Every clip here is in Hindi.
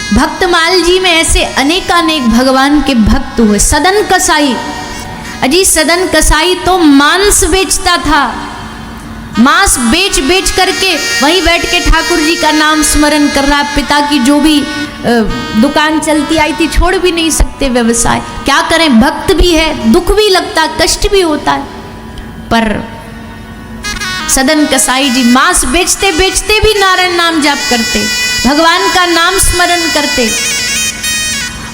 भक्तमाल जी में ऐसे अनेकानेक भगवान के भक्त हुए। सदन कसाई, अजी सदन कसाई तो मांस बेचता था, मांस बेच बेच करके वहीं बैठ के ठाकुर जी का नाम स्मरण कर रहा। पिता की जो भी दुकान चलती आई थी छोड़ भी नहीं सकते व्यवसाय, क्या करें, भक्त भी है, दुख भी लगता, कष्ट भी होता है। पर सदन कसाई जी मांस बेचते बेचते भी नारायण नाम जाप करते, भगवान का नाम स्मरण करते।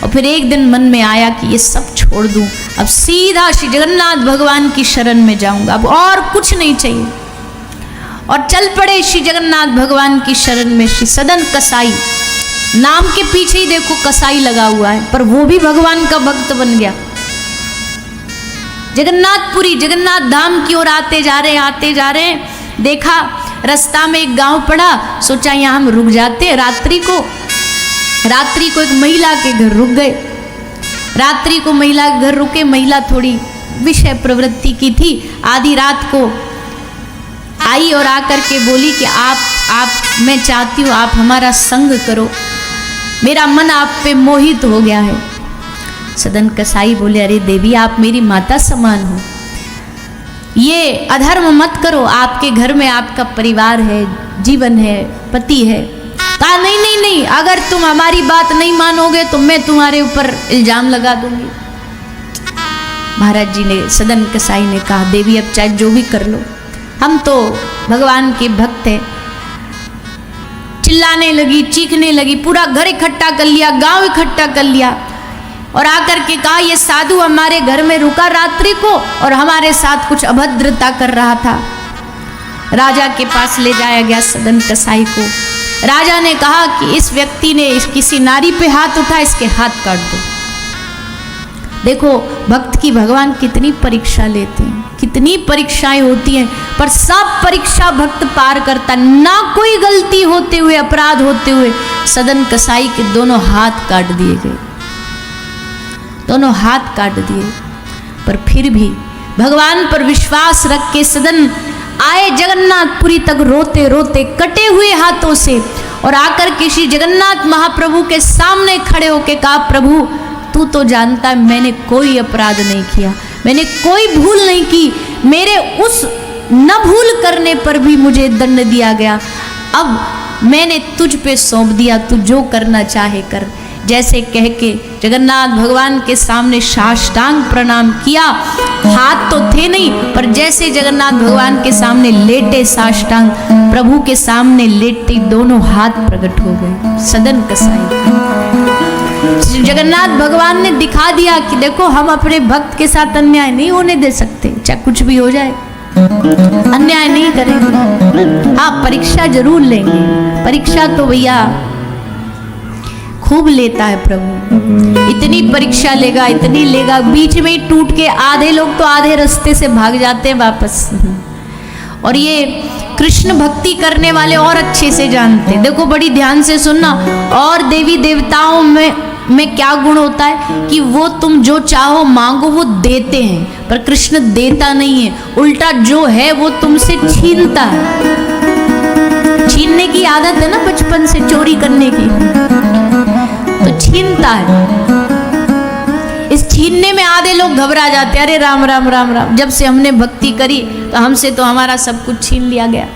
और फिर एक दिन मन में आया कि ये सब छोड़ दूं, अब सीधा श्री जगन्नाथ भगवान की शरण में जाऊंगा, अब और कुछ नहीं चाहिए। और चल पड़े श्री जगन्नाथ भगवान की शरण में। श्री सदन कसाई, नाम के पीछे ही देखो कसाई लगा हुआ है, पर वो भी भगवान का भक्त बन गया। जगन्नाथपुरी, जगन्नाथ धाम की ओर आते जा रहे, देखा रास्ता में एक गांव पड़ा, सोचा यहाँ हम रुक जाते रात्रि को एक महिला के घर रुक गए। रात्रि को महिला के घर रुके। महिला थोड़ी विषय प्रवृत्ति की थी। आधी रात को आई और आकर के बोली कि आप मैं चाहती हूँ आप हमारा संग करो, मेरा मन आप पे मोहित हो गया है। सदन कसाई बोले, अरे देवी आप मेरी माता समान हो, ये अधर्म मत करो, आपके घर में आपका परिवार है, जीवन है, पति है। कहा नहीं, अगर तुम हमारी बात नहीं मानोगे तो मैं तुम्हारे ऊपर इल्जाम लगा दूंगी। महाराज जी ने, सदन कसाई ने कहा, देवी अब चाहे जो भी कर लो, हम तो भगवान के भक्त हैं। चिल्लाने लगी, चीखने लगी, पूरा घर इकट्ठा कर लिया, गांव इकट्ठा कर लिया और आकर के कहा, ये साधु हमारे घर में रुका रात्रि को और हमारे साथ कुछ अभद्रता कर रहा था। राजा के पास ले जाया गया सदन कसाई को। राजा ने कहा कि इस व्यक्ति ने किसी नारी पे हाथ उठा, इसके हाथ काट दो। देखो भक्त की भगवान कितनी परीक्षा लेते हैं, कितनी परीक्षाएं होती हैं, पर सब परीक्षा भक्त पार करता, ना कोई गलती होते हुए, अपराध होते हुए सदन कसाई के दोनों हाथ काट दिए गए, दोनों हाथ काट दिए। पर फिर भी भगवान पर विश्वास रख के सदन आए जगन्नाथपुरी तक रोते रोते, कटे हुए हाथों से, और आकर के श्री जगन्नाथ महाप्रभु के सामने खड़े होके कहा, प्रभु तू तो जानता है मैंने कोई अपराध नहीं किया, मैंने कोई भूल नहीं की, मेरे उस न भूल करने पर भी मुझे दंड दिया गया, अब मैंने तुझ पे सौंप दिया, तू जो करना चाहे कर। जैसे कह के जगन्नाथ भगवान के सामने साष्टांग प्रणाम किया। हाथ तो थे नहीं, पर जैसे जगन्नाथ भगवान के सामने लेटे साष्टांग, प्रभु के सामने लेटे दोनों हाथ प्रकट हो गए। सदन कसाई, जगन्नाथ भगवान ने दिखा दिया कि देखो हम अपने भक्त के साथ अन्याय नहीं होने दे सकते, चाहे कुछ भी हो जाए, अन्याय नहीं करेंगे। हाँ परीक्षा जरूर लेंगे, परीक्षा तो भैया खूब लेता है प्रभु, इतनी परीक्षा लेगा, इतनी लेगा, बीच में ही टूट के आधे लोग तो आधे रास्ते से भाग जाते हैं वापस। और ये कृष्ण भक्ति करने वाले और अच्छे से जानते हैं। देखो बड़ी ध्यान से सुनना, और देवी देवताओं में क्या गुण होता है कि वो तुम जो चाहो मांगो वो देते हैं, पर कृष्ण देता नहीं है, उल्टा जो है वो तुमसे छीनता है। छीनने की आदत है ना बचपन से, चोरी करने की, तो छीनता है। इस छीनने में आधे लोग घबरा जाते हैं, अरे राम राम राम राम, जब से हमने भक्ति करी तो हमसे तो हमारा सब कुछ छीन लिया गया।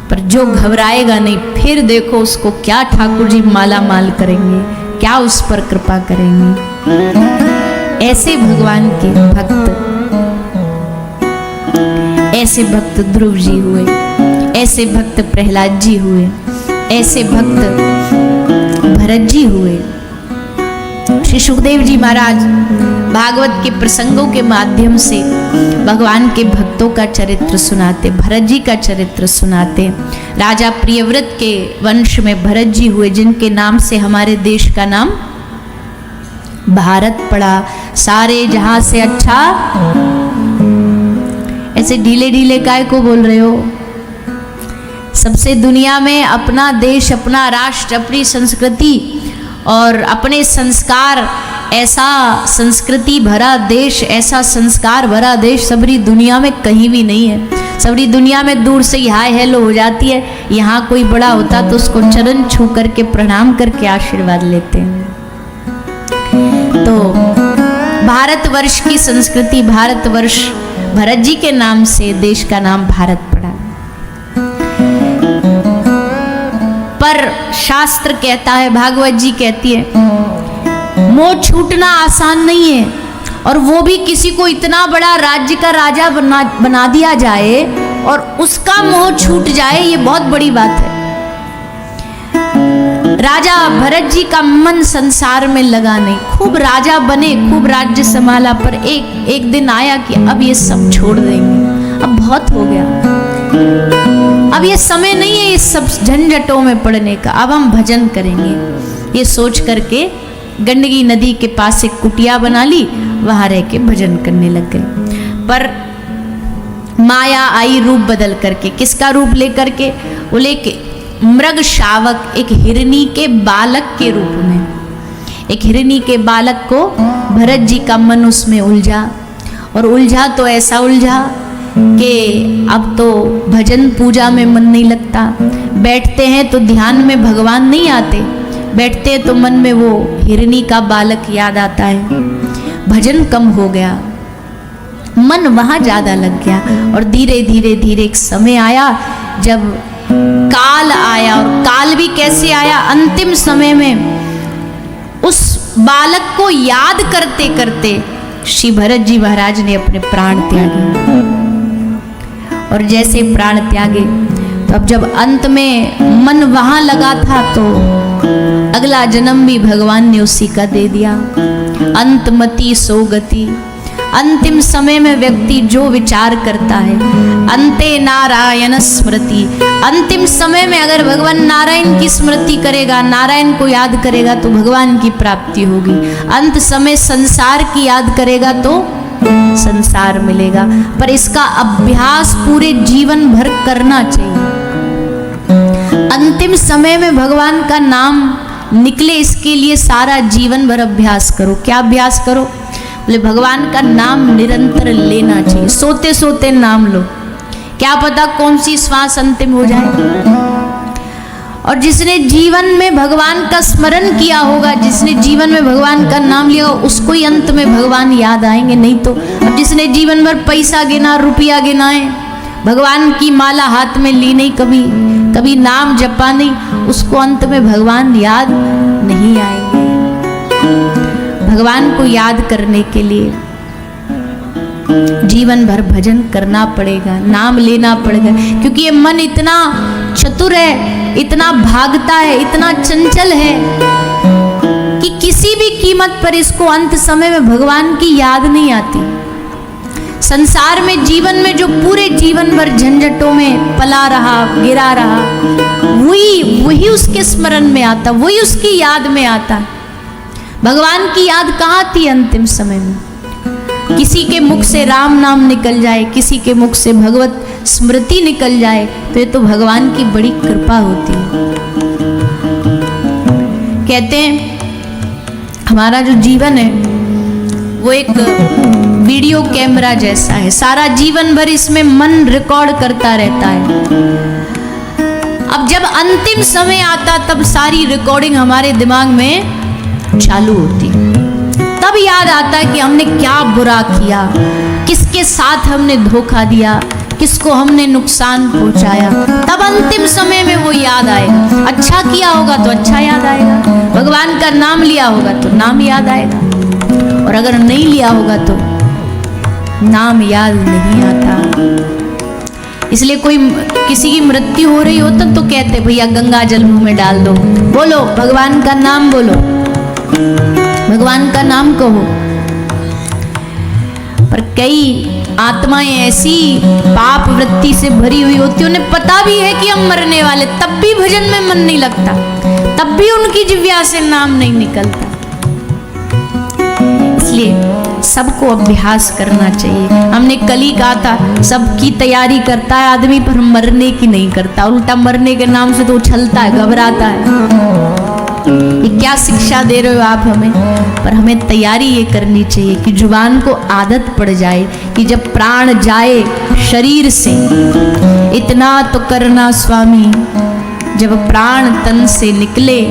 पर जो घबराएगा नहीं, फिर देखो उसको क्या ठाकुर जी माला माल करेंगे, क्या उस पर कृपा करेंगे। ऐसे भगवान के भक्त, ऐसे भक्त ध्रुव जी हुए, ऐसे भक्त प्रहलाद जी हुए, ऐसे भक्त भरत जी हुए। श्री सुखदेव जी महाराज भागवत के प्रसंगों के माध्यम से भगवान के भक्तों का चरित्र सुनाते, भरत जी का चरित्र सुनाते। राजा प्रियव्रत के वंश में भरत जी हुए, जिनके नाम से हमारे देश का नाम भारत पड़ा। सारे जहां से अच्छा, ऐसे ढीले ढीले काय को बोल रहे हो? सबसे दुनिया में अपना देश, अपना राष्ट्र, अपनी संस्कृति और अपने संस्कार, ऐसा संस्कृति भरा देश, ऐसा संस्कार भरा देश सबरी दुनिया में कहीं भी नहीं है। सारी दुनिया में दूर से ही हाय हेलो हो जाती है, यहाँ कोई बड़ा होता तो उसको चरण छू करके प्रणाम करके आशीर्वाद लेते हैं। तो भारतवर्ष की संस्कृति, भारतवर्ष भरत जी के नाम से देश का नाम भारत पड़ा। पर शास्त्र कहता है, भागवत जी कहती है, मोह छूटना आसान नहीं है, और वो भी किसी को इतना बड़ा राज्य का राजा बना दिया जाए और उसका मोह छूट जाए, ये बहुत बड़ी बात है। राजा भरत जी का मन संसार में लगा नहीं, खूब राजा बने, खूब राज्य संभाला, पर एक दिन आया कि अब ये सब छोड़ देंगे, अब बहुत हो गया, अब ये समय नहीं है ये सब झंझटों में पड़ने का, अब हम भजन करेंगे। ये सोच करके गंडकी नदी के पास एक कुटिया बना ली, वहां रह के भजन करने लग गए। पर माया आई रूप बदल करके, किसका रूप लेकर के? वो लेके मृग शावक, एक हिरनी के बालक के रूप में। एक हिरनी के बालक को भरत जी का मन उसमें उलझा, और उलझा तो ऐसा उलझा कि अब तो भजन पूजा में मन नहीं लगता, बैठते हैं तो ध्यान में भगवान नहीं आते, बैठते हैं तो मन में वो हिरनी का बालक याद आता है, भजन कम हो गया, मन वहां ज्यादा लग गया। और धीरे धीरे धीरे एक समय आया जब काल आया, और काल भी कैसे आया? अंतिम समय में उस बालक को याद करते करते श्री भरत जी महाराज ने अपने प्राण त्यागे। और जैसे प्राण त्यागे तो अब जब अंत में मन वहां लगा था तो अगला जन्म भी भगवान ने उसी का दे दिया। अंतमति सो गति, अंतिम समय में व्यक्ति जो विचार करता है, अंते नारायण स्मृति, अंतिम समय में अगर भगवान नारायण की स्मृति करेगा, नारायण को याद करेगा तो भगवान की प्राप्ति होगी। अंत समय संसार की याद करेगा तो संसार मिलेगा, पर इसका अभ्यास पूरे जीवन भर करना चाहिए। अंतिम समय में भगवान का नाम निकले, इसके लिए सारा जीवन भर अभ्यास करो। क्या अभ्यास करो? बोले भगवान का नाम निरंतर लेना चाहिए, सोते सोते नाम लो, क्या पता कौन सी श्वास अंतिम हो जाए। और जिसने जीवन में भगवान का स्मरण किया होगा, जिसने जीवन में भगवान का नाम लिया होगा, उसको ही अंत में भगवान याद आएंगे। नहीं तो अब जिसने जीवन भर पैसा गिना, रुपया गिनाए, भगवान की माला हाथ में ली नहीं, कभी नाम जपा नहीं, उसको अंत में भगवान याद नहीं आएंगे। भगवान को याद करने के लिए जीवन भर भजन करना पड़ेगा, नाम लेना पड़ेगा, क्योंकि ये मन इतना चतुर है, इतना भागता है, इतना चंचल है कि किसी भी कीमत पर इसको अंत समय में भगवान की याद नहीं आती। संसार में जीवन में जो पूरे जीवन भर झंझटों में पला रहा, गिरा रहा, वही उसके स्मरण में आता, वही उसकी याद में आता। भगवान की याद कहाँ थी अंतिम समय में? किसी के मुख से राम नाम निकल जाए, किसी के मुख से भगवत स्मृति निकल जाए, तो ये तो भगवान की बड़ी कृपा होती है। कहते हैं हमारा जो जीवन है वो एक वीडियो कैमरा जैसा है, सारा जीवन भर इसमें मन रिकॉर्ड करता रहता है। अब जब अंतिम समय आता तब सारी रिकॉर्डिंग हमारे दिमाग में चालू होती, तब याद आता है कि हमने क्या बुरा किया, किसके साथ हमने धोखा दिया, किसको हमने नुकसान पहुंचाया। तब अंतिम समय में वो याद आएगा। अच्छा किया होगा तो अच्छा याद आएगा, भगवान का नाम लिया होगा तो नाम याद आएगा, और अगर नहीं लिया होगा तो नाम याद नहीं आता। इसलिए कोई किसी की मृत्यु हो रही हो तो कहते भैया गंगा जल मुंह में डाल दो, बोलो भगवान का नाम, बोलो भगवान का नाम कहो। पर कई आत्माएं ऐसी पाप वृत्ति से भरी हुई होती, उन्हें पता भी है कि हम मरने वाले, तब भी भजन में मन नहीं लगता, तब भी उनकी जिह्वा से नाम नहीं निकलता। इसलिए सबको अभ्यास करना चाहिए। हमने कल ही कहा था सबकी तैयारी करता है आदमी, पर मरने की नहीं करता, उल्टा मरने के नाम से तो उछलता है, घबराता है। ये क्या शिक्षा दे रहे हो आप हमें? पर हमें तैयारी ये करनी चाहिए कि जुबान को आदत पड़ जाए कि जब प्राण जाए, शरीर से। इतना तो करना स्वामी, जब प्राण तन से निकले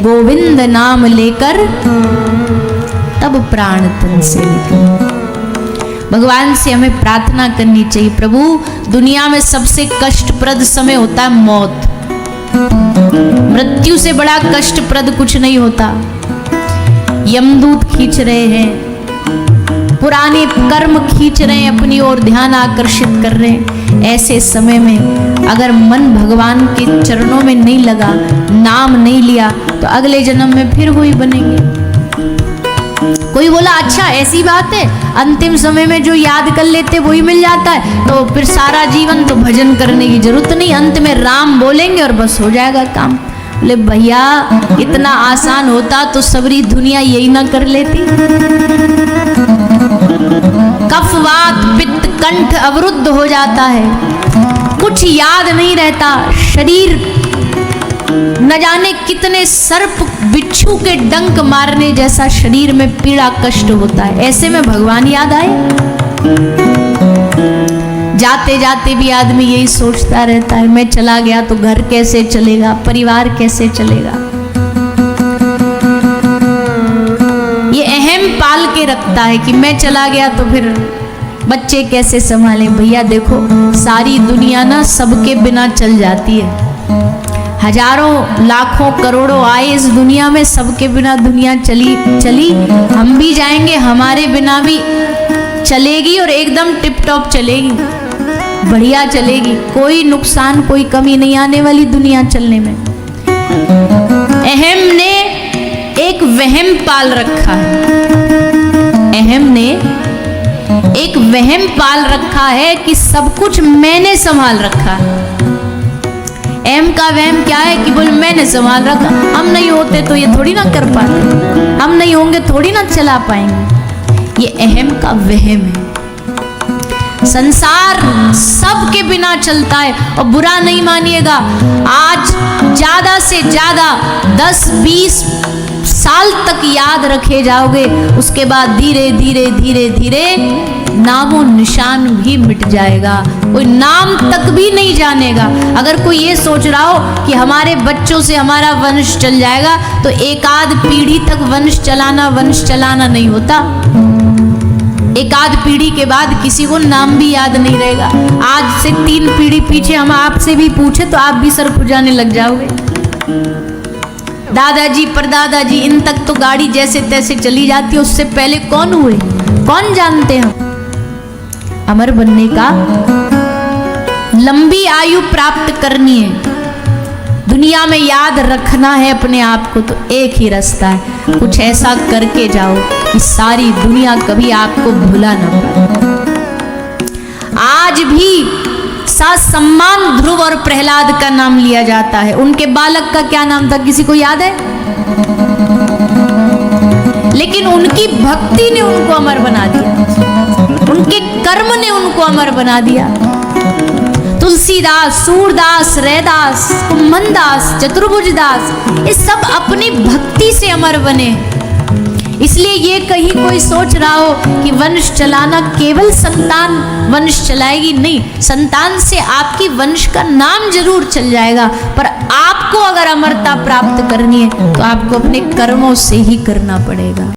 गोविंद नाम लेकर, तब प्राण तन से निकले। भगवान से हमें प्रार्थना करनी चाहिए, प्रभु दुनिया में सबसे कष्टप्रद समय होता है मौत। मृत्यु से बड़ा कष्टप्रद कुछ नहीं होता। यमदूत खींच रहे हैं, पुराने कर्म खींच रहे हैं, अपनी ओर ध्यान आकर्षित कर रहे हैं। ऐसे समय में अगर मन भगवान के चरणों में नहीं लगा, नाम नहीं लिया, तो अगले जन्म में फिर वही बनेंगे। कोई बोला अच्छा ऐसी बात है, अंतिम समय में जो याद कर लेते वही मिल जाता है, तो फिर सारा जीवन तो भजन करने की जरूरत नहीं, अंत में राम बोलेंगे और बस हो जाएगा काम। बोले भैया इतना आसान होता तो सबरी दुनिया यही ना कर लेती। कफ वात पित्त कंठ अवरुद्ध हो जाता है, कुछ याद नहीं रहता, शरीर न जाने कितने सर्प बिच्छू के डंक मारने जैसा शरीर में पीड़ा कष्ट होता है। ऐसे में भगवान याद आए? जाते जाते भी आदमी यही सोचता रहता है, मैं चला गया तो घर कैसे चलेगा, परिवार कैसे चलेगा। ये अहम पाल के रखता है कि मैं चला गया तो फिर बच्चे कैसे संभालें। भैया देखो सारी दुनिया ना सबके बिना चल जाती है, हजारों लाखों करोड़ों आए इस दुनिया में, सबके बिना दुनिया चली हम भी जाएंगे, हमारे बिना भी चलेगी और एकदम टिप टॉप चलेगी, बढ़िया चलेगी, कोई नुकसान कोई कमी नहीं आने वाली दुनिया चलने में। अहम ने एक वहम पाल रखा है, अहम ने एक वहम पाल रखा है कि सब कुछ मैंने संभाल रखा है। अहम का वहम क्या है कि बोल मैंने संभाल रखा, हम नहीं होते तो ये थोड़ी ना कर पाते, हम नहीं होंगे थोड़ी ना चला पाएंगे। ये अहम का वहम है। संसार सबके बिना चलता है। और बुरा नहीं मानिएगा, आज ज्यादा से ज्यादा 10-20 साल तक याद रखे जाओगे, उसके बाद धीरे धीरे धीरे धीरे नामो निशान भी मिट जाएगा, कोई नाम तक भी नहीं जानेगा। अगर कोई ये सोच रहा हो कि हमारे बच्चों से हमारा वंश चल जाएगा, तो एक आध पीढ़ी तक वंश चलाना नहीं होता। एक आध पीढ़ी के बाद किसी को नाम भी याद नहीं रहेगा। आज से 3 पीढ़ी पीछे हम आपसे भी पूछे तो आप भी सर खुजाने लग जाओगे। दादाजी परदादाजी इन तक तो गाड़ी जैसे तैसे चली जाती है, उससे पहले कौन हुए कौन जानते हैं। अमर बनने का, लंबी आयु प्राप्त करनी है, दुनिया में याद रखना है अपने आप को, तो एक ही रास्ता है, कुछ ऐसा करके जाओ कि सारी दुनिया कभी आपको भुला ना पाए। आज भी सम्मान ध्रुव और प्रहलाद का नाम लिया जाता है। उनके बालक का क्या नाम था, किसी को याद है? लेकिन उनकी भक्ति ने उनको अमर बना दिया, उनके कर्म ने उनको अमर बना दिया। तुलसीदास, सूरदास, रैदास, कुम्भनदास, चतुर्भुजदास, ये सब अपनी भक्ति से अमर बने। इसलिए ये कहीं कोई सोच रहा हो कि वंश चलाना केवल संतान वंश चलाएगी, नहीं, संतान से आपकी वंश का नाम जरूर चल जाएगा, पर आपको अगर अमरता प्राप्त करनी है तो आपको अपने कर्मों से ही करना पड़ेगा।